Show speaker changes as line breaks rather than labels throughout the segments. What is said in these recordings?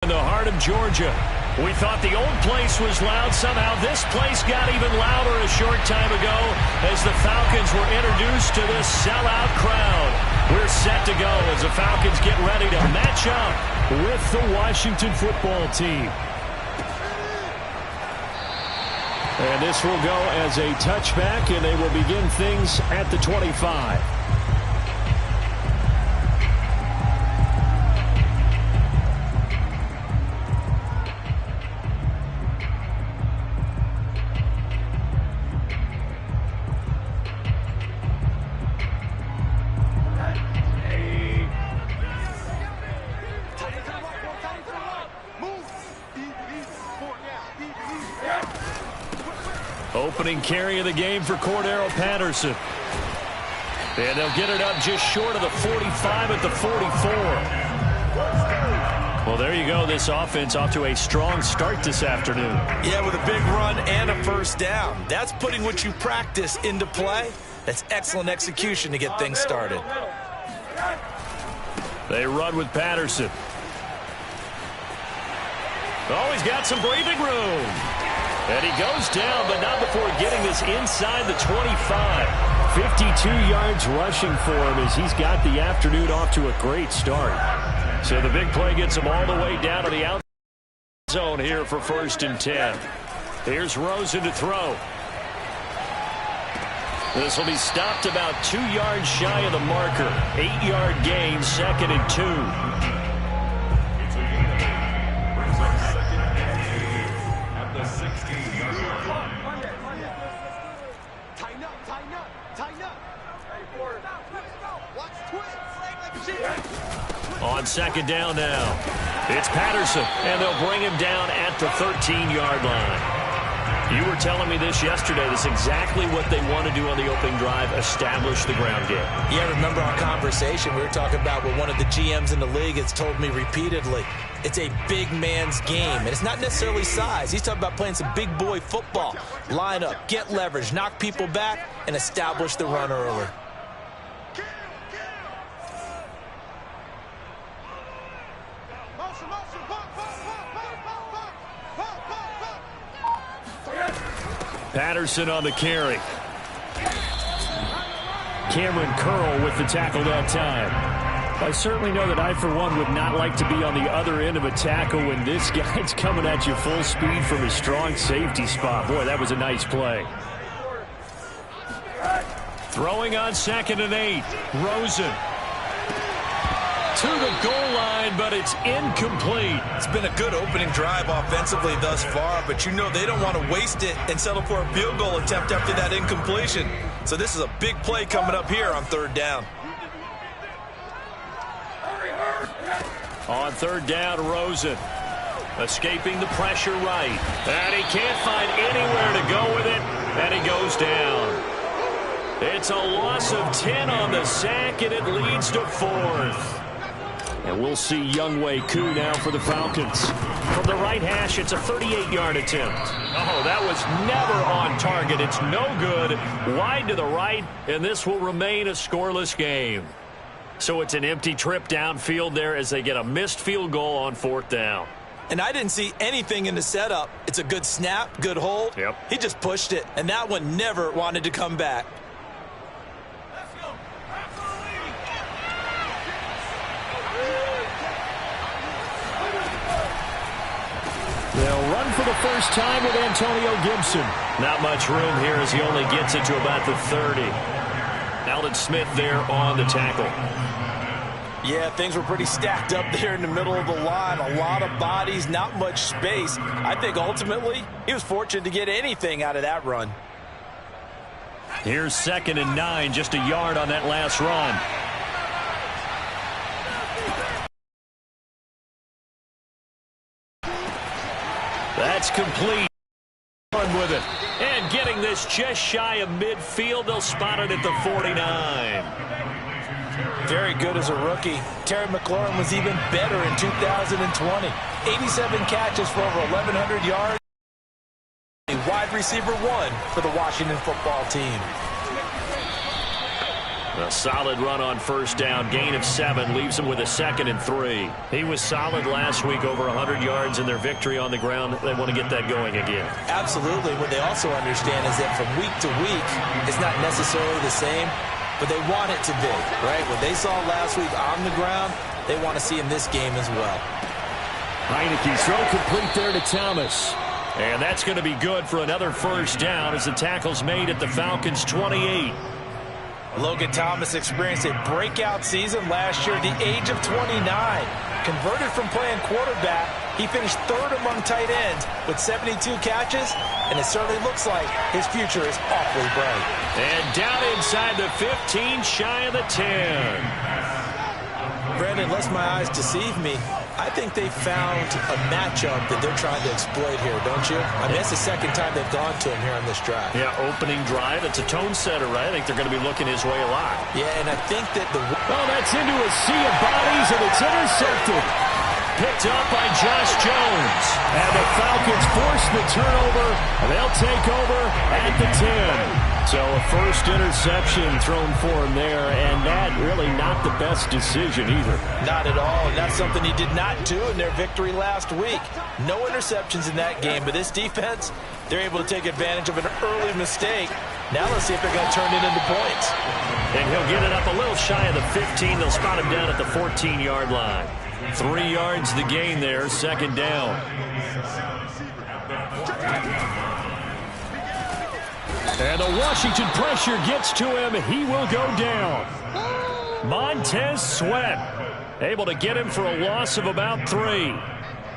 In the heart of Georgia. We thought the old place was loud. Somehow this place got even louder a short time ago as the Falcons were introduced to this sellout crowd. We're set to go as the Falcons get ready to match up with the Washington football team. And this will go as a touchback, and they will begin things at the 25. Opening carry of the game for Cordero Patterson. And they'll get it up just short of the 45 at the 44. Well, there you go. This offense off to a strong start this afternoon.
Yeah, with a big run and a first down. That's putting what you practice into play. That's excellent execution to get things started.
They run with Patterson. Oh, he's got some breathing room. And he goes down, but not before getting this inside the 25. 52 yards rushing for him as he's got the afternoon off to a great start. So the big play gets him all the way down to the outside zone here for 1st and 10. Here's Rosen to throw. This will be stopped about 2 yards shy of the marker. 8-yard gain, 2nd and 2. On 2nd down now, it's Patterson, and they'll bring him down at the 13-yard line. You were telling me this yesterday. This is exactly what they want to do on the opening drive, establish the ground game.
Yeah, remember our conversation. We were talking about what one of the GMs in the league has told me repeatedly. It's a big man's game, and it's not necessarily size. He's talking about playing some big boy football. Line up, get leverage, knock people back, and establish the run early.
Patterson on the carry. Cameron Curl with the tackle that time. I certainly know that I, for one, would not like to be on the other end of a tackle when this guy's coming at you full speed from his strong safety spot. Boy, that was a nice play. Throwing on 2nd and 8. Rosen. To the goal line, but it's incomplete.
It's been a good opening drive offensively thus far, but you know they don't want to waste it and settle for a field goal attempt after that incompletion. So this is a big play coming up here on 3rd down.
On 3rd down, Rosen. Escaping the pressure right. And he can't find anywhere to go with it, and he goes down. It's a loss of 10 on the sack, and it leads to 4th. And we'll see Younghoe Koo now for the Falcons. From the right hash, it's a 38-yard attempt. Oh, that was never on target. It's no good. Wide to the right, and this will remain a scoreless game. So it's an empty trip downfield there as they get a missed field goal on 4th down.
And I didn't see anything in the setup. It's a good snap, good hold.
Yep.
He just pushed it, and that one never wanted to come back.
They'll run for the first time with Antonio Gibson. Not much room here as he only gets it to about the 30. Aldon Smith there on the tackle.
Yeah, things were pretty stacked up there in the middle of the line. A lot of bodies, not much space. I think ultimately he was fortunate to get anything out of that run.
Here's 2nd and 9, just a yard on that last run. That's complete. Run with it. And getting this just shy of midfield, they'll spot it at the 49.
Very good as a rookie. Terry McLaurin was even better in 2020. 87 catches for over 1,100 yards. A wide receiver 1 for the Washington football team.
A solid run on first down. Gain of 7 leaves him with a 2nd and 3. He was solid last week, over 100 yards in their victory on the ground. They want to get that going again.
Absolutely. What they also understand is that from week to week, it's not necessarily the same, but they want it to be, right? What they saw last week on the ground, they want to see in this game as well.
Heineke's throw complete there to Thomas. And that's going to be good for another first down as the tackle's made at the Falcons' 28.
Logan Thomas experienced a breakout season last year at the age of 29. Converted from playing quarterback, he finished 3rd among tight ends with 72 catches, and it certainly looks like his future is awfully bright.
And down inside the 15, shy of the 10.
Brandon, unless my eyes deceive me, I think they found a matchup that they're trying to exploit here, don't you? I mean, that's the second time they've gone to him here on this drive.
Yeah, opening drive. It's a tone setter, right? I think they're going to be looking his way a lot.
Yeah, and I think that the...
Oh, that's into a sea of bodies, and it's intercepted. Picked up by Josh Jones. And the Falcons force the turnover, and they'll take over at the 10. So a first interception thrown for him there, and that really not the best decision either.
Not at all, and that's something he did not do in their victory last week. No interceptions in that game, but this defense, they're able to take advantage of an early mistake. Now let's see if they're going to turn it into points.
And he'll get it up a little shy of the 15. They'll spot him down at the 14-yard line. 3 yards the gain there, 2nd down. And the Washington pressure gets to him. He will go down. Montez Sweat able to get him for a loss of about 3.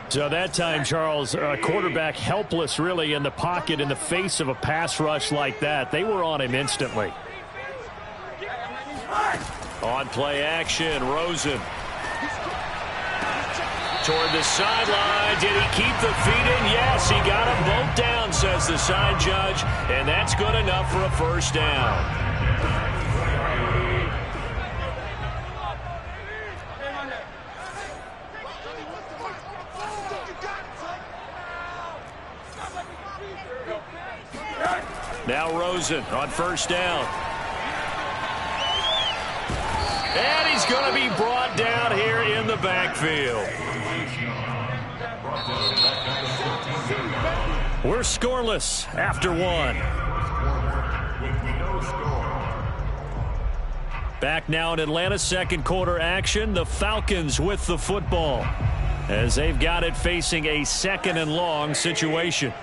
So that time, Charles, quarterback helpless really in the pocket in the face of a pass rush like that. They were on him instantly. On play action, Rosen. Toward the sideline. Did he keep the feet in? Yes, he got them both down, says the side judge. And that's good enough for a first down. Now Rosen on first down. And he's going to be brought down here in the backfield. We're scoreless after 1. Back now in Atlanta, second quarter action. The Falcons with the football as they've got it facing a 2nd and long situation.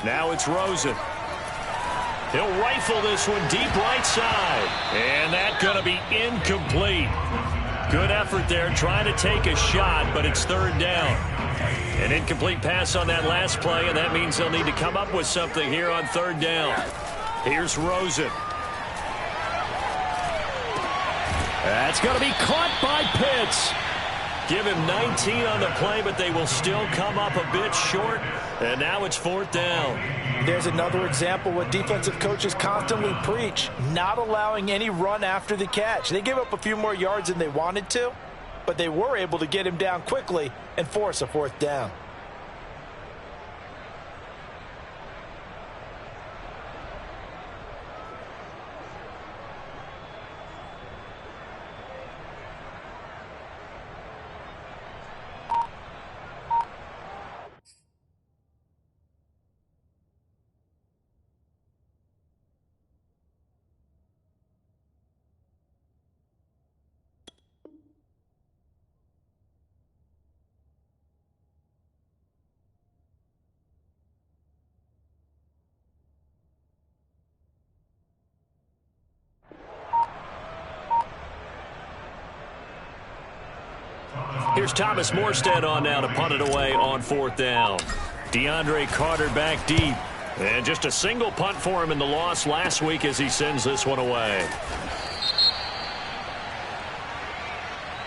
Now it's Rosen. He'll rifle this one deep right side. And that's going to be incomplete. Good effort there trying to take a shot, but it's 3rd down. An incomplete pass on that last play, and that means they'll need to come up with something here on 3rd down. Here's Rosen. That's going to be caught by Pitts. Give him 19 on the play, but they will still come up a bit short. And now it's 4th down.
There's another example what defensive coaches constantly preach, not allowing any run after the catch. They gave up a few more yards than they wanted to, but they were able to get him down quickly and force a 4th down.
Here's Thomas Morstead on now to punt it away on 4th down. DeAndre Carter back deep. And just a single punt for him in the loss last week as he sends this one away.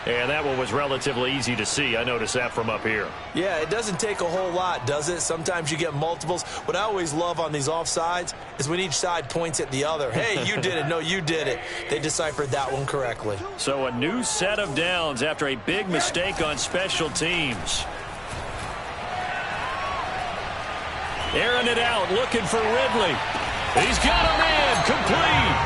And that one was relatively easy to see. I noticed that from up here.
Yeah, it doesn't take a whole lot, does it? Sometimes you get multiples. What I always love on these offsides is when each side points at the other. Hey, you did it. No, you did it. They deciphered that one correctly.
So a new set of downs after a big mistake on special teams. Airing it out, looking for Ridley. He's got a man, complete.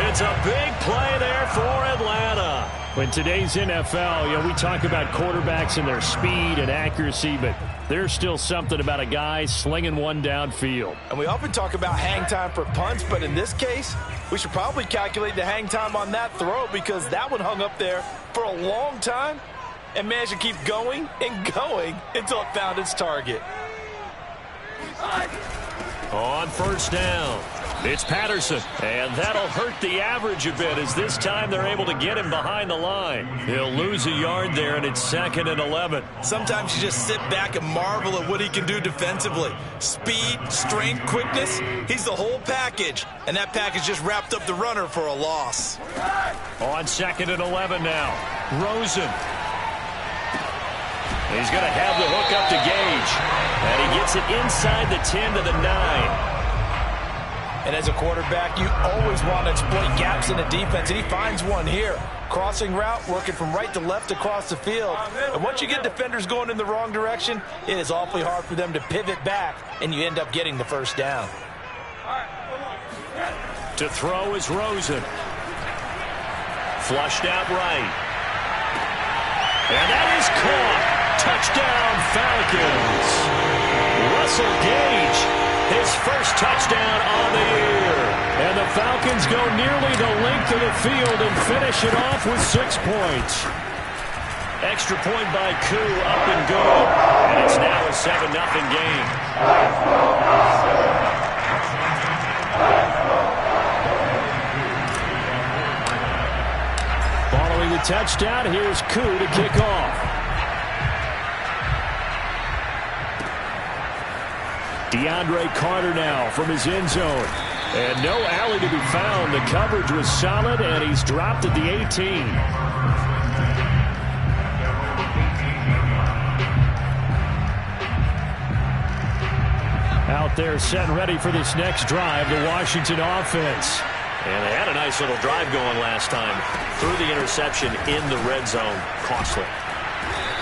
It's a big play there for Atlanta.
In today's NFL, we talk about quarterbacks and their speed and accuracy, but there's still something about a guy slinging one downfield.
And we often talk about hang time for punts, but in this case, we should probably calculate the hang time on that throw because that one hung up there for a long time and managed to keep going and going until it found its target.
On first down, it's Patterson, and that'll hurt the average a bit as this time they're able to get him behind the line. He'll lose a yard there, and it's 2nd and 11.
Sometimes you just sit back and marvel at what he can do defensively. Speed, strength, quickness, he's the whole package, and that package just wrapped up the runner for a loss.
On 2nd and 11 now, Rosen. He's going to have the hook up to Gage. And he gets it inside the 10 to the 9.
And as a quarterback, you always want to exploit gaps in the defense, and he finds one here. Crossing route, working from right to left across the field. And once you get defenders going in the wrong direction, it is awfully hard for them to pivot back, and you end up getting the first down.
To throw is Rosen. Flushed out right. And that is caught. Touchdown, Falcons. Russell Gage, his first touchdown on the year. And the Falcons go nearly the length of the field and finish it off with 6 points. Extra point by Koo, up and good. And it's now a 7-0 game.
Following the touchdown, here's Koo to kick off. DeAndre Carter now from his end zone. And no alley to be found. The coverage was solid, and he's dropped at the 18. Out there set and ready for this next drive, the Washington offense.
And they had a nice little drive going last time. Threw the interception in the red zone. Costly.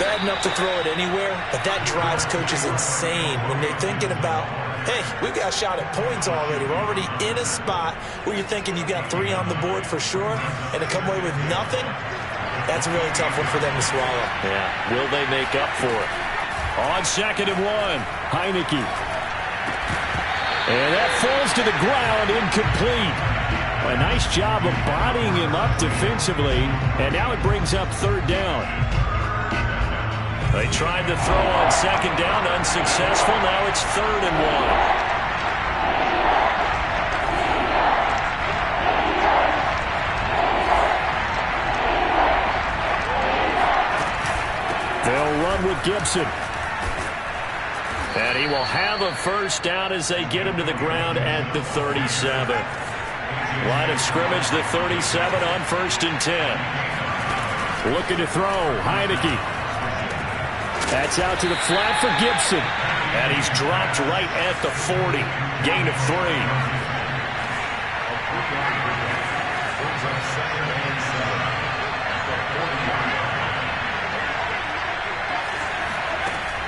Bad enough to throw it anywhere, but that drives coaches insane when they're thinking about, hey, we've got a shot at points already. We're already in a spot where you're thinking you got 3 on the board for sure, and to come away with nothing, that's a really tough one for them to swallow.
Yeah, will they make up for it?
On 2nd and 1, Heineke. And that falls to the ground, incomplete. A nice job of bodying him up defensively, and now it brings up 3rd down.
They tried to throw on 2nd down, unsuccessful. Now it's 3rd and 1.
They'll run with Gibson.
And he will have a first down as they get him to the ground at the 37. Line of scrimmage, the 37 on 1st and 10.
Looking to throw, Heineke. That's out to the flat for Gibson.
And he's dropped right at the 40. Gain of 3.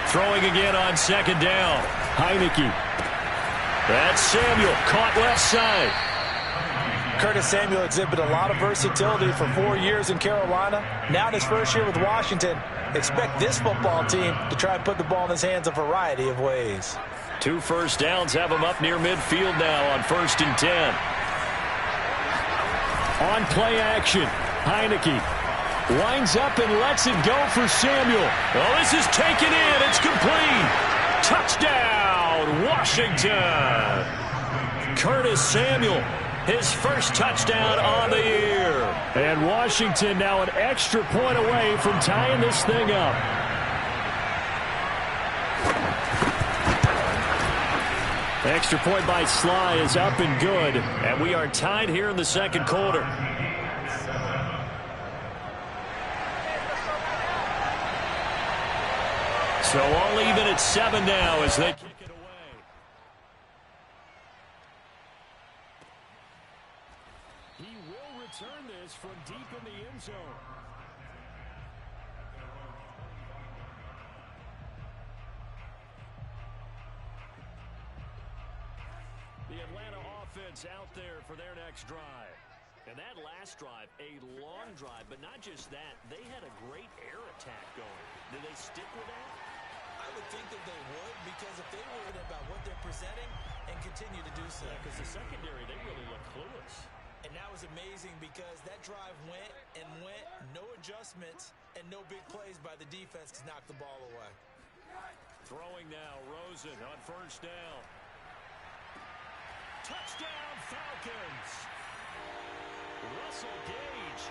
Throwing again on 2nd down.
Heineke.
That's Samuel, caught left side.
Curtis Samuel exhibited a lot of versatility for 4 years in Carolina. Now in his first year with Washington, expect this football team to try and put the ball in his hands a variety of ways.
2 first downs have him up near midfield now on 1st and 10.
On play action, Heineke winds up and lets it go for Samuel.
Oh, this is taken in. It's complete. Touchdown, Washington. Curtis Samuel, his first touchdown on the year.
And Washington now an extra point away from tying this thing up. Extra point by Sly is up and good.
And we are tied here in the 2nd quarter. So all even at 7 now as they kick it away. He will return this from deep in the end zone. The Atlanta offense out there for their next drive. And that last drive, a long drive, but not just that. They had a great air attack going. Did they stick with that?
I would think that they would, because if they worried about what they're presenting and continue to do so.
Because the secondary, they really look clueless.
And that was amazing because that drive went and went, no adjustments, and no big plays by the defense to knock the ball away.
Throwing now, Rosen on first down. Touchdown, Falcons! Russell Gage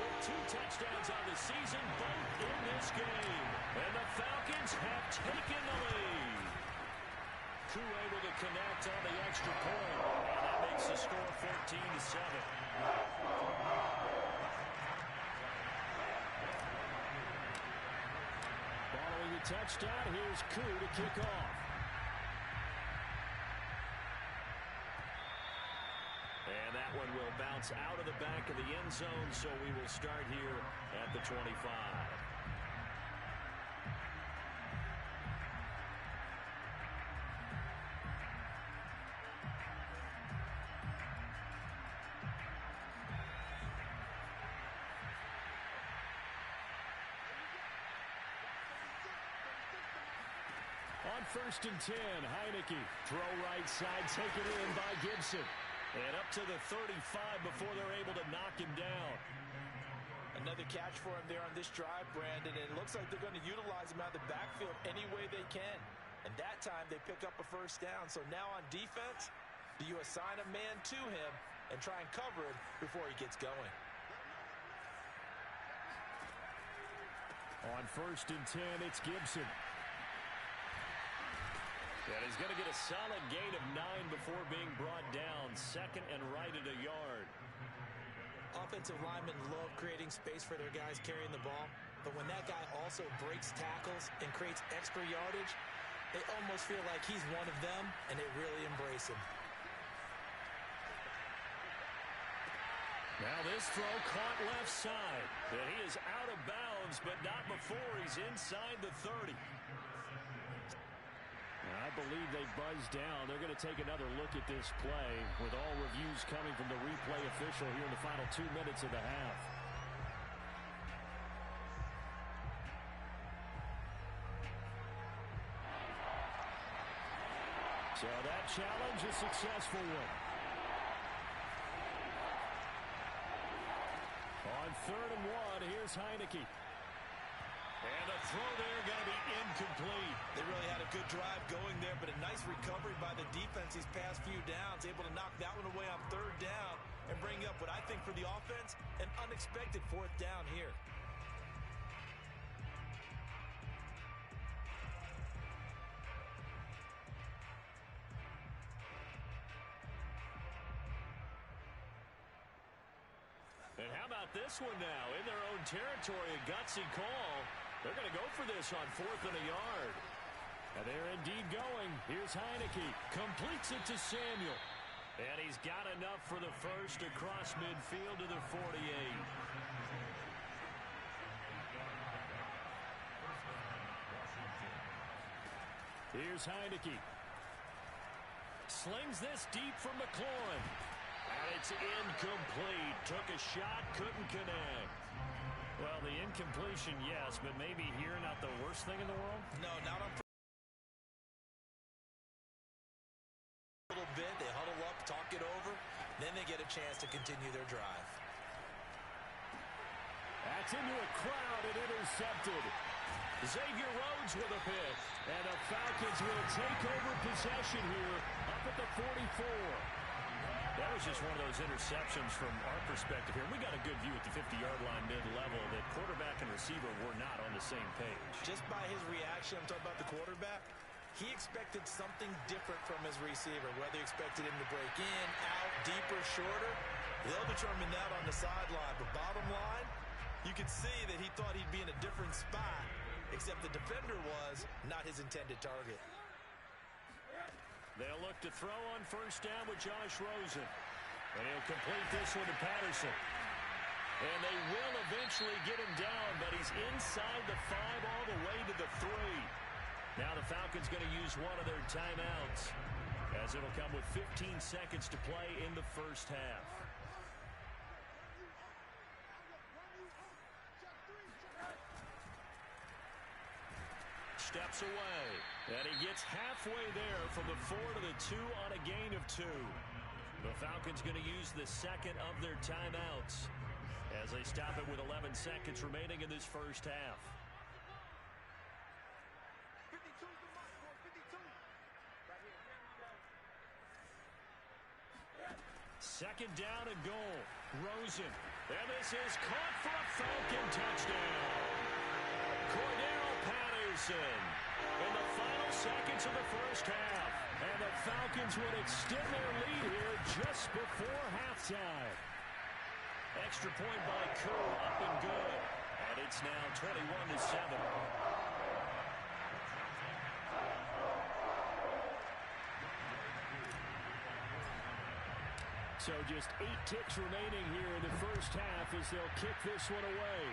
with 2 touchdowns on the season, both in this game. And the Falcons have taken the lead. Koo able to connect on the extra point. And that makes the score 14-7. Following the touchdown, here's Koo to kick off. And that one will bounce out of the back of the end zone, so we will start here at the 25. On 1st and 10, Heineke. Throw right side, taken in by Gibson. And up to the 35 before they're able to knock him down.
Another catch for him there on this drive, Brandon. And it looks like they're going to utilize him out of the backfield any way they can. And that time they pick up a first down. So now on defense, do you assign a man to him and try and cover him before he gets going?
On 1st and 10, it's Gibson. And he's going to get a solid gain of 9 before being brought down. 2nd and right at a yard.
Offensive linemen love creating space for their guys carrying the ball. But when that guy also breaks tackles and creates extra yardage, they almost feel like he's one of them, and they really embrace him.
Now this throw caught left side. And he is out of bounds, but not before he's inside the 30. I believe they buzzed down. They're going to take another look at this play with all reviews coming from the replay official here in the final 2 minutes of the half. So that challenge is a successful one. On 3rd and 1, here's Heineke. And a throw there going to be incomplete.
They really had a good drive going there, but a nice recovery by the defense these past few downs. Able to knock that one away on 3rd down and bring up what I think for the offense, an unexpected 4th down here.
And how about this one now? In their own territory, a gutsy call. They're going to go for this on 4th and a yard. And they're indeed going. Here's Heineke. Completes it to Samuel. And he's got enough for the first across midfield to the 48. Here's Heineke. Slings this deep from McLaurin. And it's incomplete. Took a shot, couldn't connect. Well, the incompletion, yes, but maybe here not the worst thing in the world?
No, not on a little bit. They huddle up, talk it over, then they get a chance to continue their drive.
That's into a crowd and intercepted. Xavier Rhodes with a pick. And the Falcons will take over possession here up at the 44. That was just one of those interceptions from our perspective here. We got a good view at the 50-yard line mid-level that quarterback and receiver were not on the same page.
Just by his reaction, I'm talking about the quarterback, he expected something different from his receiver, whether he expected him to break in, out, deeper, shorter. They'll determine that on the sideline. But bottom line, you could see that he thought he'd be in a different spot except the defender was not his intended target.
They'll look to throw on first down with Josh Rosen. And he'll complete this one to Patterson. And they will eventually get him down, but he's inside the 5 all the way to the 3. Now the Falcons going to use one of their timeouts, as it'll come with 15 seconds to play in the first half. Steps away, and he gets halfway there from the 4 to the 2 on a gain of 2. The Falcons going to use the second of their timeouts as they stop it with 11 seconds remaining in this first half.
52 52.
Second down and goal. Rosen. And this is caught for a Falcon touchdown. Patterson in the final seconds of the first half. And the Falcons would extend their lead here just before halftime. Extra point by Kerr, up and good. And it's now 21-7. So just 8 ticks remaining here in the first half as they'll kick this one away.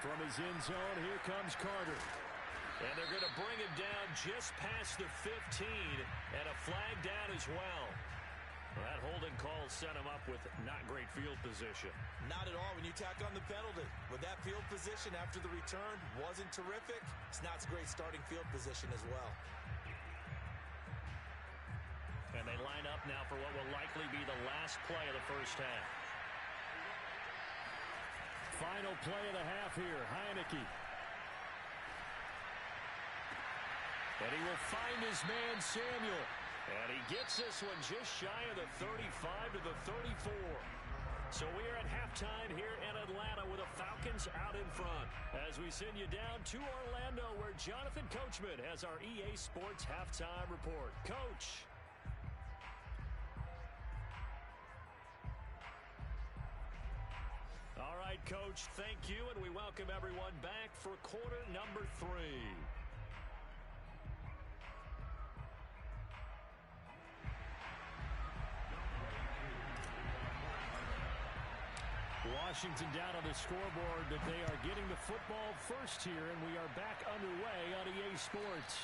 From his end zone, here comes Carter. And they're going to bring him down just past the 15, and a flag down as well. That holding call set him up with not great field position.
Not at all when you tack on the penalty. With that field position after the return wasn't terrific, it's not a great starting field position as well.
And they line up now for what will likely be the last play of the first half. Final play of the half here, Heineke. And he will find his man, Samuel. And he gets this one just shy of the 35 to the 34. So we are at halftime here in Atlanta with the Falcons out in front. As we send you down to Orlando, where Jonathan Coachman has our EA Sports halftime report. Coach. All right, Coach, thank you, and we welcome everyone back for quarter number 3. Washington down on the scoreboard, but they are getting the football first here, and we are back underway on EA Sports.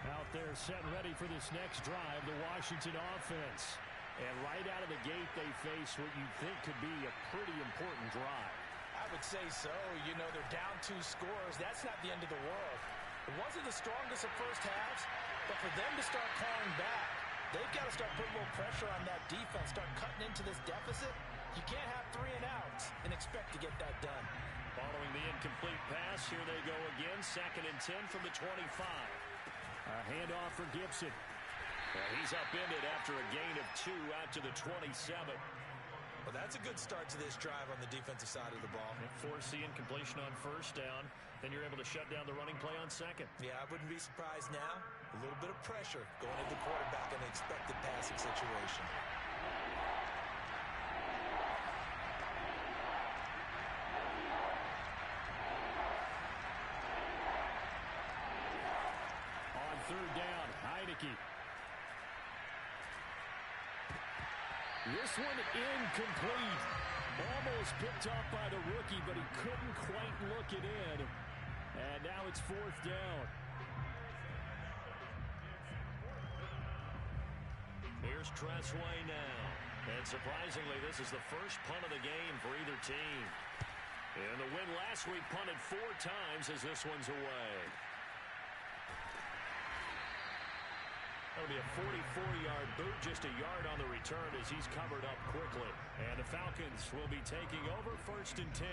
Out there set and ready for this next drive, the Washington offense. And right out of the gate, they face what you think could be a pretty important drive.
I would say so. You know, they're down 2 scores. That's not the end of the world. It wasn't the strongest of first halves, but for them to start clawing back, they've got to start putting a little pressure on that defense, start cutting into this deficit. You can't have 3 and outs and expect to get that done.
Following the incomplete pass, here they go again, 2nd and 10 from the 25. A handoff for Gibson. Well, he's upended after a gain of 2 out to the 27.
Well, that's a good start to this drive on the defensive side of the ball.
Force the incompletion on first down. Then you're able to shut down the running play on second.
Yeah, I wouldn't be surprised now. A little bit of pressure going into the quarterback in an expected passing situation.
On 3rd down, Heineke. This one incomplete. Almost picked off by the rookie, but he couldn't quite look it in. And now it's 4th down. Here's Tressway now. And surprisingly, this is the first punt of the game for either team. And the win last week punted 4 times as this one's away. That'll be a 44-yard boot, just a yard on the return as he's covered up quickly. And the Falcons will be taking over 1st and 10.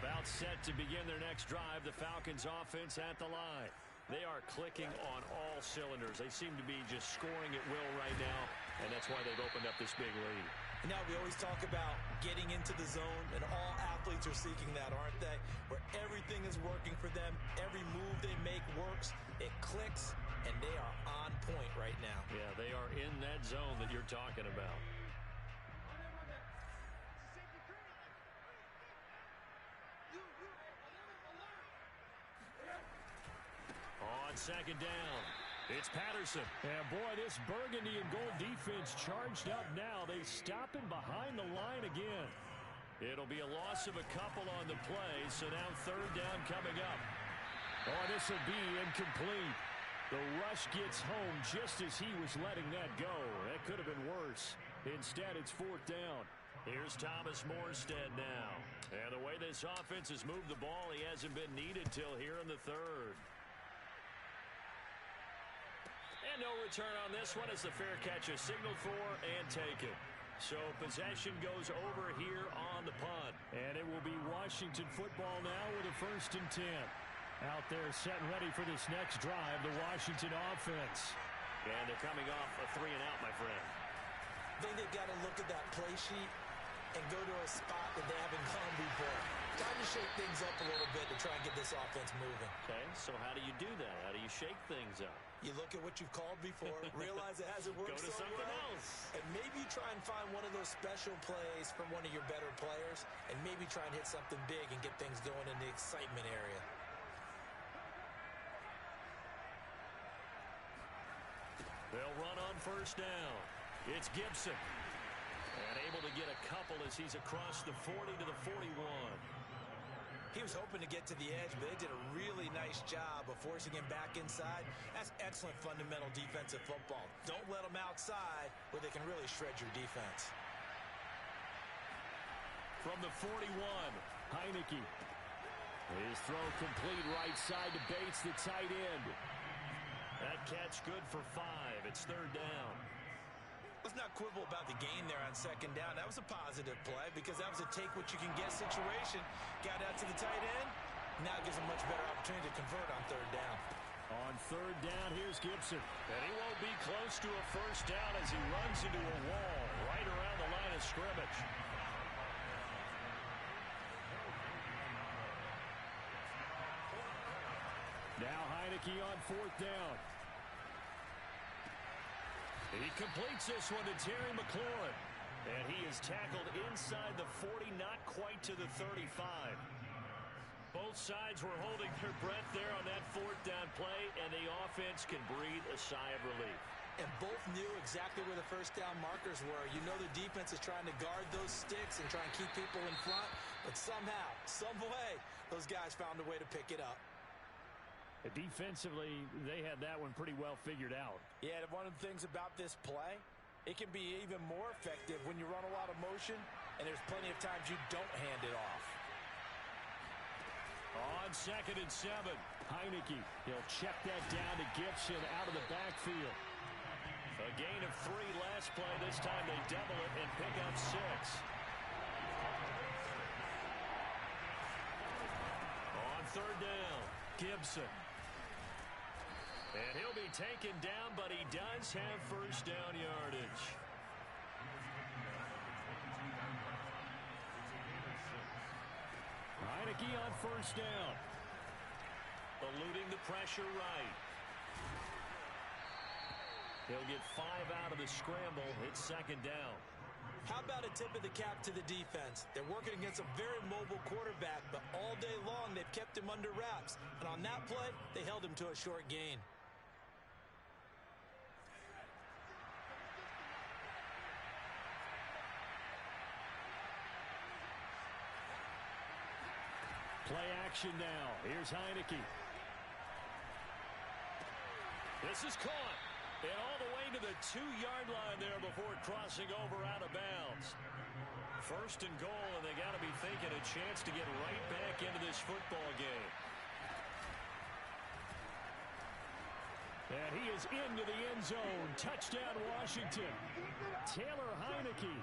About set to begin their next drive, the Falcons offense at the line. They are clicking on all cylinders. They seem to be just scoring at will right now, and that's why they've opened up this big lead.
Now, we always talk about getting into the zone, and all athletes are seeking that, aren't they? Where everything is working for them. Every move they make works. It clicks, and they are on point right now.
Yeah, they are in that zone that you're talking about. On second down, it's Patterson.
And boy, this burgundy and gold defense charged up now. They stop him behind the line again.
It'll be a loss of a couple on the play, so now third down coming up.
Oh, this will be incomplete. The rush gets home just as he was letting that go. That could have been worse. Instead, it's fourth down.
Here's Thomas Morstead now. And the way this offense has moved the ball, he hasn't been needed till here in the third. And no return on this one as the fair catch is signaled for and taken. So possession goes over here on the punt.
And it will be Washington football now with a 1st and 10. Out there set and ready for this next drive, the Washington offense.
And they're coming off a 3-and-out, my friend.
I think they've got to look at that play sheet and go to a spot that they haven't gone before. Time to shake things up a little bit to try and get this offense moving.
Okay, so how do you do that? How do you shake things up?
You look at what you've called before, realize it hasn't worked
Go to
so
something
well,
else.
and maybe try and find one of those special plays from one of your better players, and maybe try and hit something big and get things going in the excitement area.
They'll run on first down. It's Gibson. And able to get a couple as he's across the 40 to the 41.
He was hoping to get to the edge, but they did a really nice job of forcing him back inside. That's excellent fundamental defensive football. Don't let them outside where they can really shred your defense.
From the 41, Heineke. His throw complete right side to Bates, the tight end.
That catch good for 5. It's third down.
Let's not quibble about the gain there on second down. That was a positive play because that was a take-what-you-can-get situation. Got out to the tight end. Now it gives a much better opportunity to convert on third down.
On third down, here's Gibson.
And he won't be close to a first down as he runs into a wall right around the line of scrimmage.
Now Heineke on fourth down.
He completes this one to Terry McLaurin. And he is tackled inside the 40, not quite to the 35. Both sides were holding their breath there on that fourth down play, and the offense can breathe a sigh of relief.
And both knew exactly where the first down markers were. You know the defense is trying to guard those sticks and try and keep people in front, but somehow, some way, those guys found a way to pick it up.
Defensively, they had that one pretty well figured out.
Yeah, one of the things about this play, it can be even more effective when you run a lot of motion, and there's plenty of times you don't hand it off.
On 2nd and 7, Heineke. He'll check that down to Gibson out of the backfield.
A gain of 3 last play. This time they double it and pick up 6. On third down, Gibson. And he'll be taken down, but he does have first down yardage.
Heineke on first down.
Eluding the pressure right. He'll get 5 out of the scramble. It's second down.
How about a tip of the cap to the defense? They're working against a very mobile quarterback, but all day long they've kept him under wraps. And on that play, they held him to a short gain.
Play action now. Here's Heineke.
This is caught. And all the way to the 2-yard line there before crossing over out of bounds. First and goal, and they got to be thinking a chance to get right back into this football game.
And he is into the end zone. Touchdown, Washington. Taylor Heineke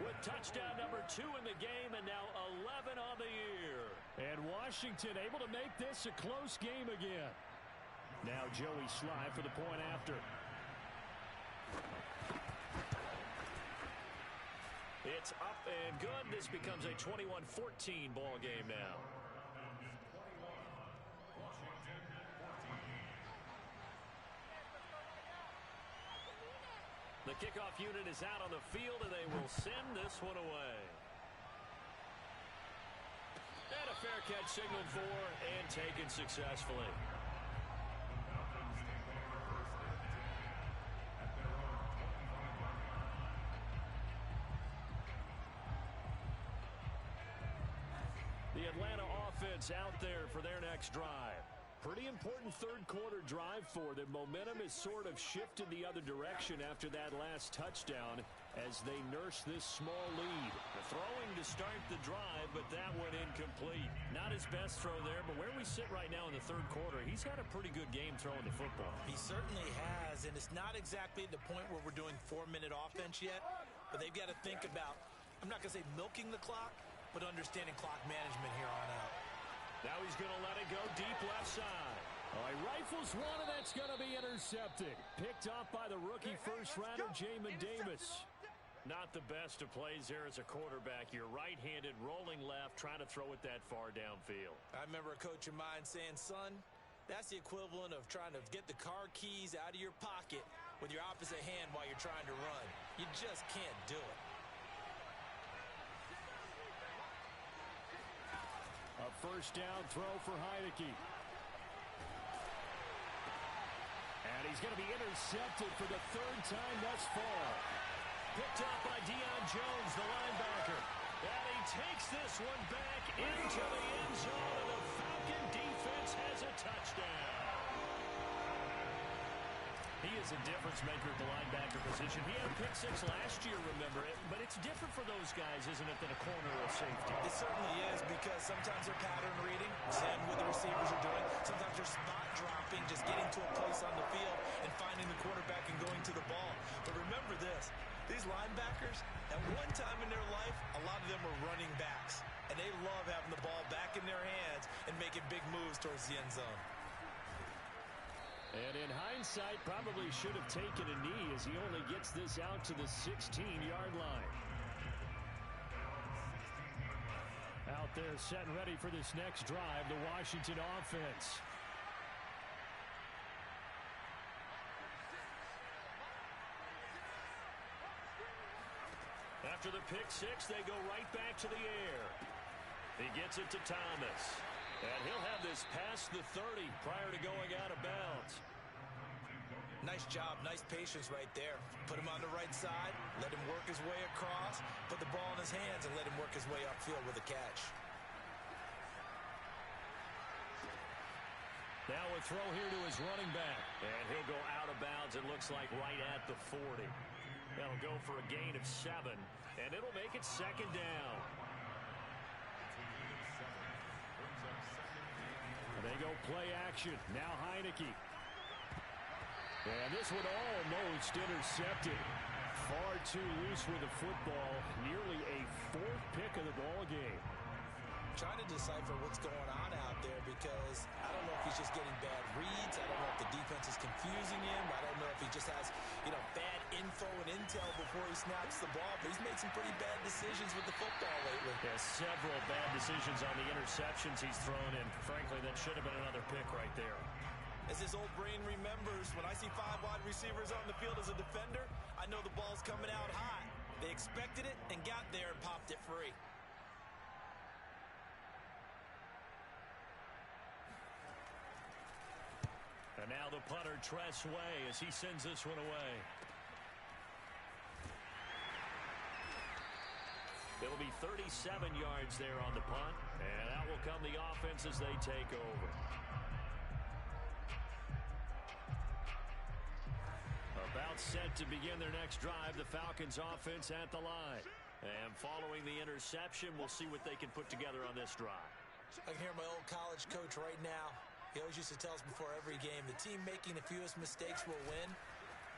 with touchdown number 2 in the game, and now 11 on the year. And Washington able to make this a close game again. Now Joey Sly for the point after.
It's up and good. This becomes a 21-14 ball game now. The kickoff unit is out on the field, and they will send this one away. And a fair catch signaled for and taken successfully. The Atlanta offense out there for their next drive. Pretty important third-quarter drive for them. Momentum has sort of shifted the other direction after that last touchdown as they nurse this small lead. The throwing to start the drive, but that one incomplete. Not his best throw there, but where we sit right now in the third quarter, he's had a pretty good game throwing the football.
He certainly has, and it's not exactly the point where we're doing 4-minute offense yet, but they've got to think about, I'm not going to say milking the clock, but understanding clock management here on out.
Now he's going to let it go deep left side.
All right, rifles one, and that's going to be intercepted. Picked off by the rookie first-rounder, Jamin Davis.
Not the best of plays there as a quarterback. You're right-handed, rolling left, trying to throw it that far downfield.
I remember a coach of mine saying, son, that's the equivalent of trying to get the car keys out of your pocket with your opposite hand while you're trying to run. You just can't do it.
A first down throw for Heineke. And he's going to be intercepted for the third time thus far.
Picked up by Deion Jones, the linebacker. And he takes this one back into the end zone, and the Falcon defense has a touchdown. He is a difference maker at the linebacker position. He had a pick six last year, remember it. But it's different for those guys, isn't it, than a corner or a safety?
It certainly is, because sometimes they're pattern reading, seeing what the receivers are doing. Sometimes they're spot dropping, just getting to a place on the field and finding the quarterback and going to the ball. But remember this, these linebackers, at one time in their life, a lot of them were running backs. And they love having the ball back in their hands and making big moves towards the end zone.
And in hindsight, probably should have taken a knee as he only gets this out to the 16-yard line. Out there set and ready for this next drive, the Washington offense.
After the pick six, they go right back to the air. He gets it to Thomas. And he'll have this past the 30 prior to going out of bounds.
Nice job, nice patience right there. Put him on the right side, let him work his way across, put the ball in his hands, and let him work his way upfield with a catch.
Now a throw here to his running back. And he'll go out of bounds, it looks like, right at the 40. That'll go for a gain of 7, and it'll make it second down.
They go play action. Now Heineke. And this one almost intercepted. Far too loose with the football. Nearly a fourth pick of the ball game.
Trying to decipher what's going on out there, because I don't know if he's just getting bad reads. I don't know if the defense is confusing him. I don't know if he just has, bad info and intel before he snaps the ball. But he's made some pretty bad decisions with the football lately.
Yeah, several bad decisions on the interceptions he's thrown in. Frankly, that should have been another pick right there.
As his old brain remembers, when I see 5 wide receivers on the field as a defender, I know the ball's coming out hot. They expected it and got there and popped it free.
And now the punter, Tress Way, as he sends this one away. It'll be 37 yards there on the punt, and out will come the offense as they take over. About set to begin their next drive, the Falcons offense at the line. And following the interception, we'll see what they can put together on this drive.
I can hear my old college coach right now. He always used to tell us before every game, the team making the fewest mistakes will win.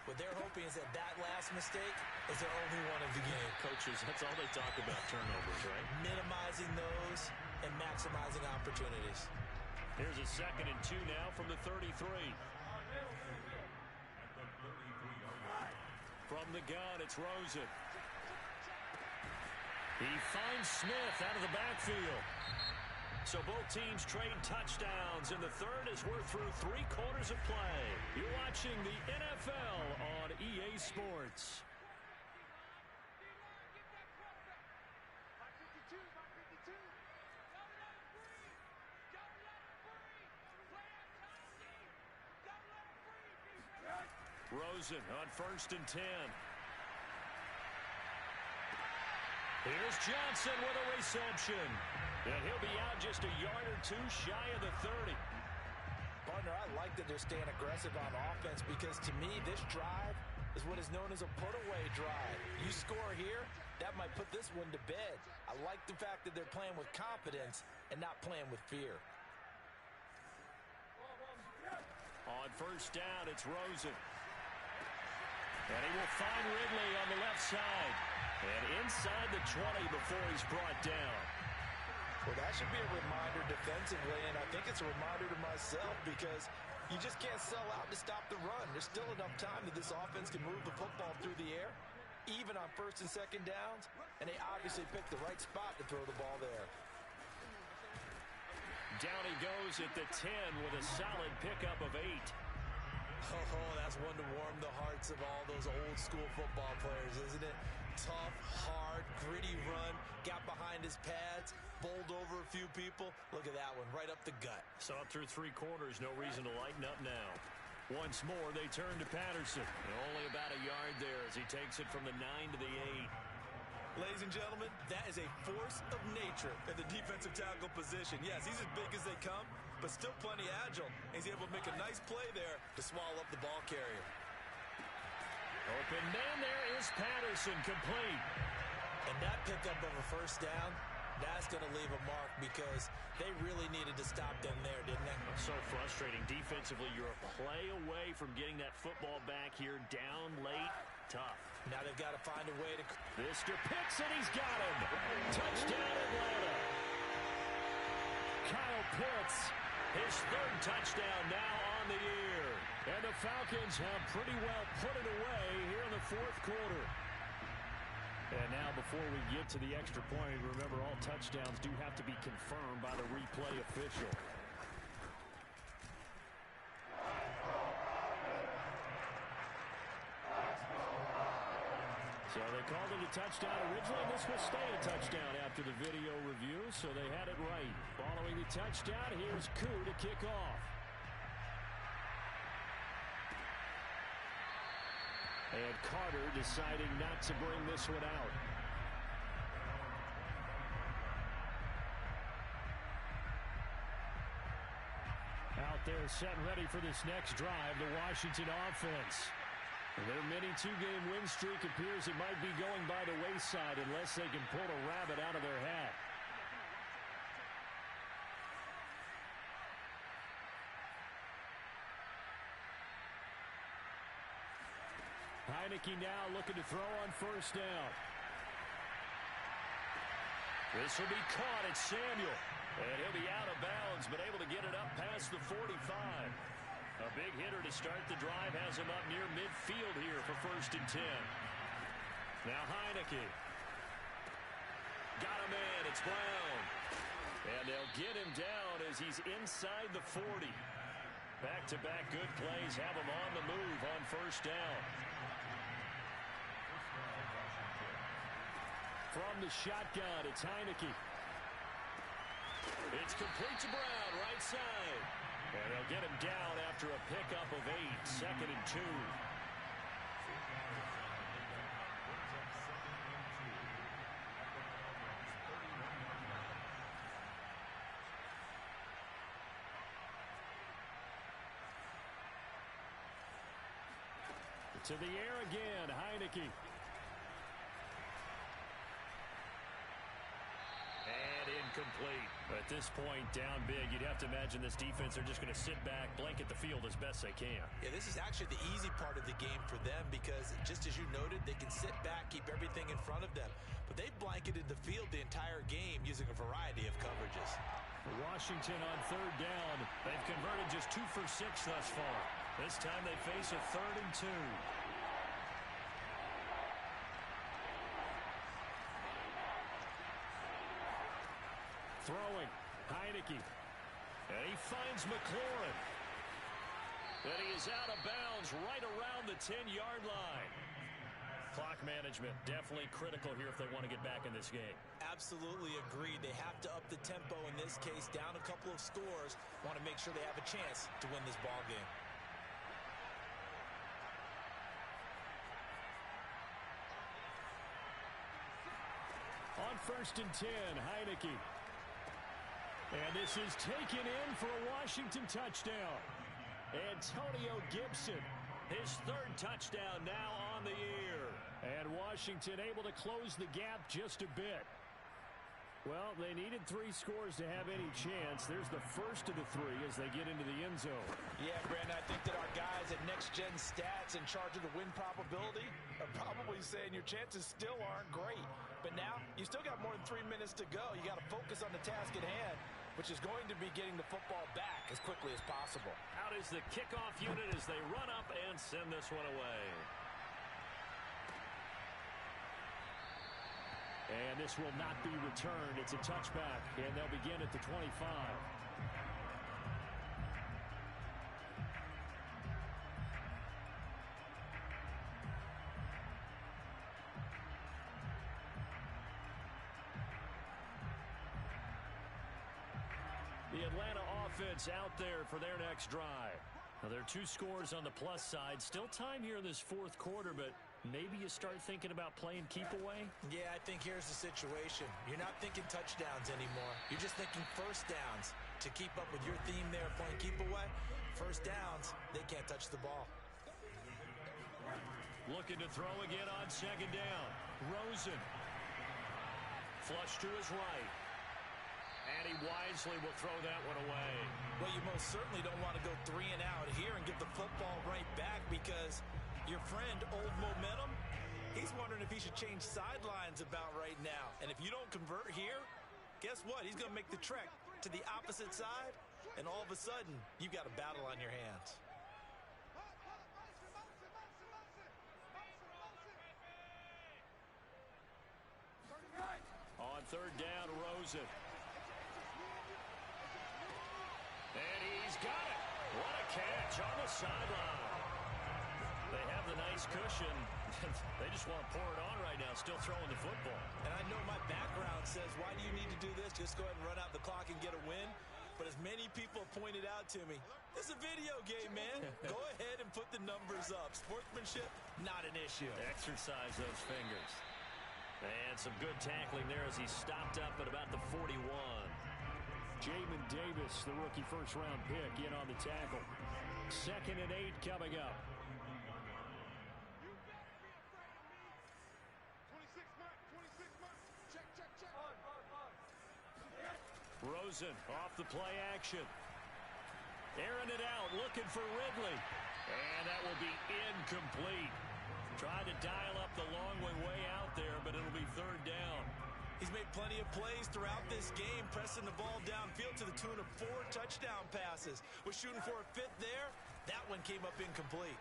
What they're hoping is that last mistake is their only one of the game.
Coaches, that's all they talk about, turnovers, right?
Minimizing those and maximizing opportunities.
Here's a 2nd and 2 now from the 33. From the gun, it's Rosen. He finds Smith out of the backfield. So both teams trade touchdowns in the third as we're through 3 quarters of play. You're watching the NFL on EA Sports. Rosen on 1st and 10. Here's Johnson with a reception. And he'll be out just a yard or 2 shy of the 30.
Partner, I like that they're staying aggressive on offense because to me, this drive is what is known as a put-away drive. You score here, that might put this one to bed. I like the fact that they're playing with confidence and not playing with fear.
On 1st down, it's Rosen. And he will find Ridley on the left side. And inside the 20 before he's brought down.
Well, that should be a reminder defensively, and I think it's a reminder to myself because you just can't sell out to stop the run. There's still enough time that this offense can move the football through the air, even on 1st and 2nd downs, and they obviously picked the right spot to throw the ball there.
Down he goes at the 10 with a solid pickup of 8.
Oh, that's one to warm the hearts of all those old-school football players, isn't it? Tough, hard, gritty run, got behind his pads, bowled over a few people. Look at that one, right up the gut.
So up through 3 quarters, no reason to lighten up now. Once more, they turn to Patterson. And only about a yard there as he takes it from the 9 to the 8.
Ladies and gentlemen, that is a force of nature in the defensive tackle position. Yes, he's as big as they come, but still plenty agile. He's able to make a nice play there to swallow up the ball carrier.
Open man there is Patterson, complete.
And that pickup of a 1st down, that's going to leave a mark because they really needed to stop them there, didn't they?
So frustrating. Defensively, you're a play away from getting that football back here down late. Tough.
Now they've got to find a way to...
Mr. Pitts, and he's got him. Touchdown, Atlanta. Kyle Pitts, his 3rd touchdown now on the year. And the Falcons have pretty well put it away here in the 4th quarter. And now before we get to the extra point, remember all touchdowns do have to be confirmed by the replay official. So they called it a touchdown originally. This will stay a touchdown after the video review, so they had it right. Following the touchdown, here's Koo to kick off. And Carter deciding not to bring this one out. Out there set and ready for this next drive, the Washington offense. Their mini 2-game win streak appears it might be going by the wayside unless they can pull a rabbit out of their hat. Heineke now looking to throw on 1st down. This will be caught. It's Samuel. And he'll be out of bounds, but able to get it up past the 45. A big hitter to start the drive has him up near midfield here for 1st and 10. Now Heineke. Got him in. It's Brown. And they'll get him down as he's inside the 40. Back-to-back good plays have him on the move on 1st down. From the shotgun, it's Heineke. It's complete to Brown, right side. And they'll get him down after a pickup of 8, 2nd and 2. To the air again, Heineke. And incomplete. At this point, down big, you'd have to imagine this defense are just going to sit back, blanket the field as best they can.
Yeah, this is actually the easy part of the game for them because, just as you noted, they can sit back, keep everything in front of them. But they've blanketed the field the entire game using a variety of coverages.
Washington on 3rd down. They've converted just 2 for 6 thus far. This time they face a 3rd and 2. Throwing. Heineke. finds McLaurin. And he is out of bounds right around the 10-yard line. Clock management definitely critical here if they want to get back in this game.
Absolutely agreed. They have to up the tempo in this case, down a couple of scores. Want to make sure they have a chance to win this ball game.
On 1st and 10, Heineke. And this is taken in for a Washington touchdown. Antonio Gibson,
his 3rd touchdown now on the year.
And Washington able to close the gap just a bit. Well, they needed 3 scores to have any chance. There's the first of the 3 as they get into the end zone.
Yeah, Brandon, I think that our guys at Next Gen Stats in charge of the win probability are probably saying your chances still aren't great. But now, you still got more than 3 minutes to go. You got to focus on the task at hand, which is going to be getting the football back as quickly as possible.
Out is the kickoff unit as they run up and send this one away.
And this will not be returned. It's a touchback, and they'll begin at the 25. The Atlanta offense out there for their next drive. Now, there are 2 scores on the plus side. Still time here in this 4th quarter, but maybe you start thinking about playing keep away?
Yeah, I think here's the situation. You're not thinking touchdowns anymore. You're just thinking first downs. To keep up with your theme there, playing keep away, first downs, they can't touch the ball.
Looking to throw again on 2nd down. Rosen. Flush to his right. And he wisely will throw that one away.
Well, you most certainly don't want to go 3 and out here and give the football right back because your friend, Old Momentum, he's wondering if he should change sidelines about right now. And if you don't convert here, guess what? He's going to make the trek to the opposite side, and all of a sudden, you've got a battle on your hands.
On 3rd down, Rosen.
And he's got it. What a catch on the sideline. They have the nice cushion. They just want to pour it on right now, still throwing the football.
And I know my background says, why do you need to do this? Just go ahead and run out the clock and get a win. But as many people pointed out to me, this is a video game, man. Go ahead and put the numbers up. Sportsmanship, not an issue.
Exercise those fingers. And some good tackling there as he stopped up at about the 41.
Jamin Davis, the rookie 1st-round pick, in on the tackle. 2nd and 8 coming up.
Rosen off the play action. Airing it out, looking for Ridley. And that will be incomplete. Tried to dial up the long way out there, but it'll be 3rd down.
He's made plenty of plays throughout this game, pressing the ball downfield to the tune of 4 touchdown passes. Was shooting for a 5th there. That one came up incomplete.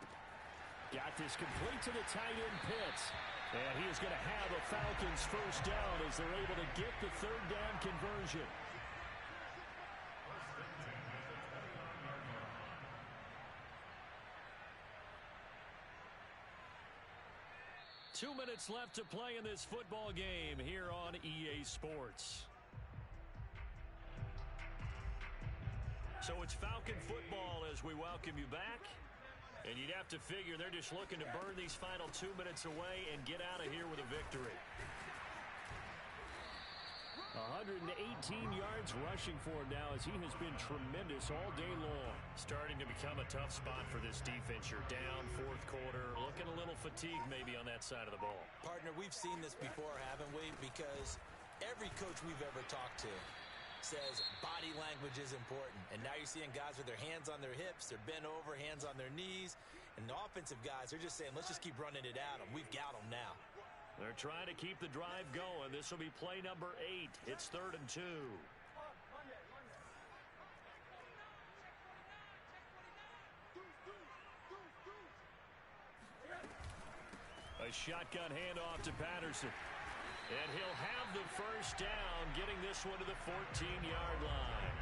Got this complete to the tight end Pitts. And he is going to have a Falcons 1st down as they're able to get the 3rd down conversion. Two minutes left to play in this football game here on EA Sports. So it's Falcon football as we welcome you back. And you'd have to figure they're just looking to burn these final 2 minutes away and get out of here with a victory. 118 yards rushing for him now as he has been tremendous all day long.
Starting to become a tough spot for this defense. You're down 4th quarter, looking a little fatigued maybe on that side of the ball.
Partner, we've seen this before, haven't we? Because every coach we've ever talked to says body language is important. And now you're seeing guys with their hands on their hips, they're bent over, hands on their knees. And the offensive guys are just saying, let's just keep running it at them. We've got them now.
They're trying to keep the drive going. This will be play number 8. It's 3rd and 2. A shotgun handoff to Patterson. And he'll have the 1st down, getting this one to the 14-yard line.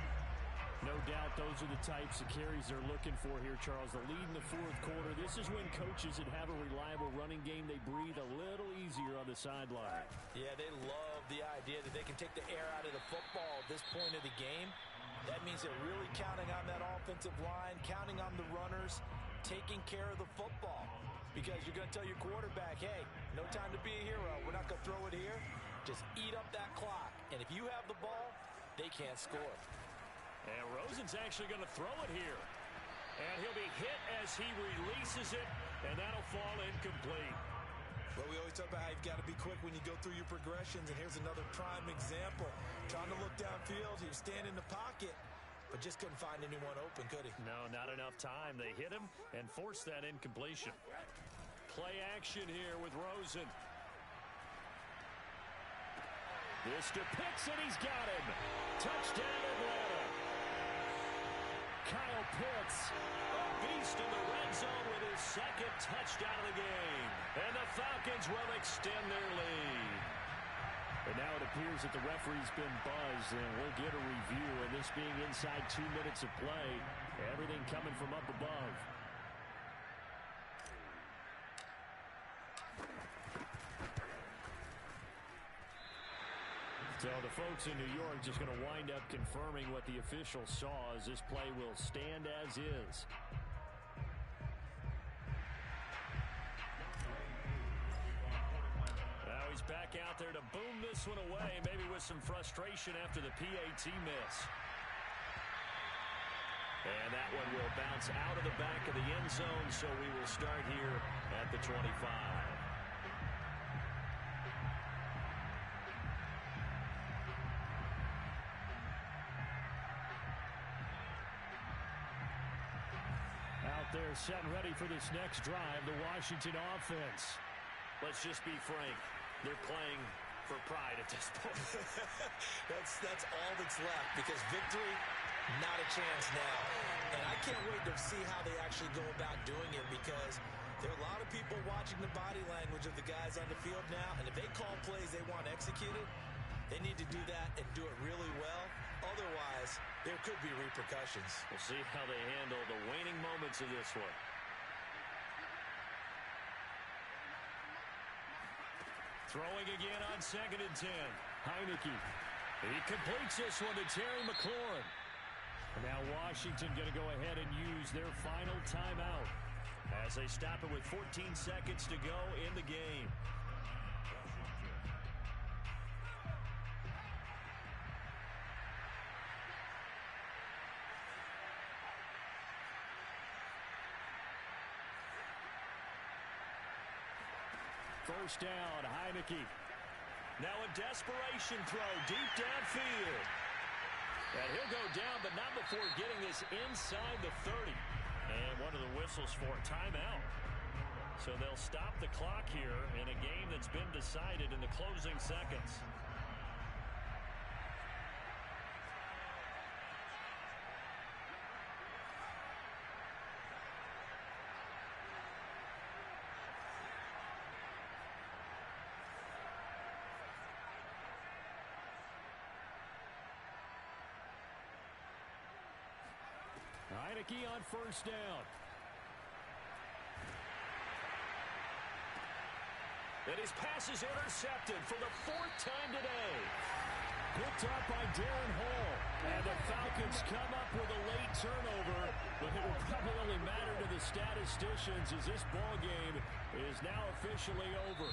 No doubt those are the types of carries they're looking for here, Charles. The lead in the fourth quarter. This is when coaches that have a reliable running game, they breathe a little easier on the sideline.
Yeah, they love the idea that they can take the air out of the football at this point of the game. That means they're really counting on that offensive line, counting on the runners, taking care of the football. Because you're going to tell your quarterback, hey, no time to be a hero. We're not going to throw it here. Just eat up that clock. And if you have the ball, they can't score.
And Rosen's actually going to throw it here. And he'll be hit as he releases it, and that'll fall incomplete.
Well, we always talk about how you've got to be quick when you go through your progressions, and here's another prime example. Trying to look downfield, he was standing in the pocket, but just couldn't find anyone open, could he?
No, not enough time. They hit him and forced that incompletion. Play action here with Rosen. This to Pitts, and he's got him. Touchdown, Atlanta. Kyle Pitts, a beast in the red zone with his second touchdown of the game. And the Falcons will extend their lead.
And now it appears that the referee's been buzzed, and we'll get a review. And this being inside 2 minutes of play, everything coming from up above. So the folks in New York just going to wind up confirming what the official saw, as this play will stand as is. Now he's back out there to boom this one away, maybe with some frustration after the PAT miss. And that one will bounce out of the back of the end zone, so we will start here at the 25. They're set and ready for this next drive, the Washington offense.
Let's just be frank. They're playing for pride at this point.
That's all that's left, because victory, not a chance now. And I can't wait to see how they actually go about doing it, because there are a lot of people watching the body language of the guys on the field now, and if they call plays they want executed, they need to do that and do it really well. Otherwise, there could be repercussions.
We'll see how they handle the waning moments of this one.
Throwing again on 2nd and 10. Heineke. He completes this one to Terry McLaurin. And now Washington going to go ahead and use their final timeout as they stop it with 14 seconds to go in the game. First down, Heineke.
Now a desperation throw deep downfield.
And he'll go down, but not before getting this inside the 30. And one of the whistles for timeout. So they'll stop the clock here in a game that's been decided in the closing seconds. Heineke on first down.
And his pass is intercepted for the 4th time today.
Picked up by Darren Hall. And the Falcons come up with a late turnover, but it will probably only matter to the statisticians as this ball game is now officially over.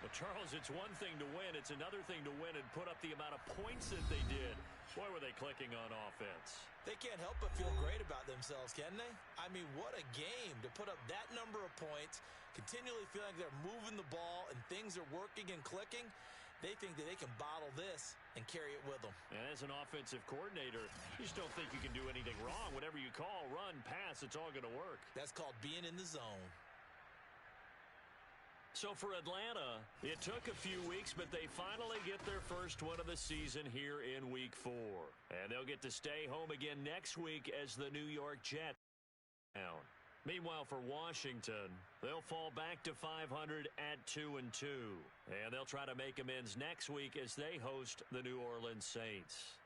Well, Charles, it's one thing to win. It's another thing to win and put up the amount of points that they did. Boy, were they clicking on offense.
They can't help but feel great about themselves, can they? I mean, what a game to put up that number of points, continually feeling like they're moving the ball and things are working and clicking. They think that they can bottle this and carry it with them.
And as an offensive coordinator, you just don't think you can do anything wrong. Whatever you call, run, pass, it's all going to work.
That's called being in the zone.
So for Atlanta, it took a few weeks, but they finally get their first one of the season here in Week 4. And they'll get to stay home again next week as the New York Jets. Meanwhile, for Washington, they'll fall back to 500 at 2-2. And they'll try to make amends next week as they host the New Orleans Saints.